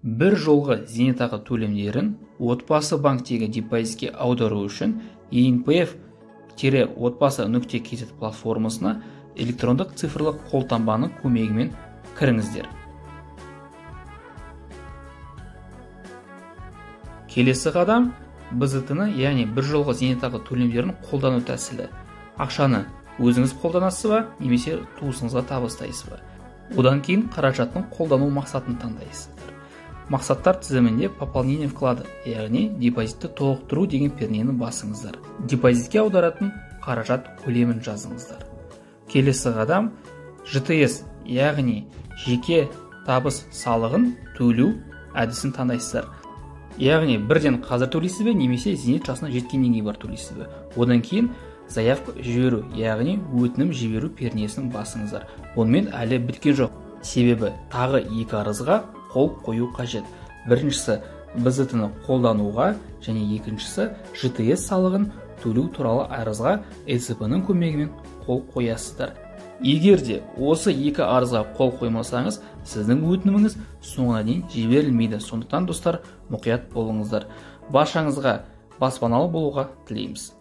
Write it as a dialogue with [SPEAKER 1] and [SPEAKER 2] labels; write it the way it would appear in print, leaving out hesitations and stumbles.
[SPEAKER 1] бір жолғы зейнетақы төлемдерін отбасы банктегі депозитке аудару үшін enpf-отбасы.kz платформасына электрондық цифрлық қолтаңбаның көмегімен кіріңіздер. Келесі қадам БЗТ-ны, яғни бір жолғы зейнетақы төлемдерін қолдану тәсілі. Ақшаны өзіңіз қолданасыз ба, немесе туысыңызға табыстайсыз ба? Одан кейін қаражаттың қолдану мақсатын таңдайсыздар. Мақсаттар тізімінде пополнение вклада, яғни депозитті толықтыру деген пернені басыңыздар. Депозитке аударатын қаражат көлемін жазыңыздар. Келесі қадам ЖТС, яғни жеке табыс салығын төлеу әдісін таңдайсыздар. Яғни бірден қазір төлейсіз бе, немесе зейнет жасына жеткеннен кейін бар төлейсіз бе? Одан кейін заявка жіберу, яғни өтінім жіберу пернесін басыңыздар. Онымен әлі біткен жоқ. Себебі тағы 2 арызға қол қою қажет. Біріншісі БЗТ-ны қолдануға, және екіншісі ЖТС салығын төлеу туралы арызға ЭЦБ-ның көмегімен қол қоясыздар. Егер де осы 2 арызға қол қоймасаңыз, сіздің өтініміңіз соңына дейін жіберілмейді. Сондықтан достар, мұқият болыңыздар. Баршаңызға баспаналы болуға тілейміз.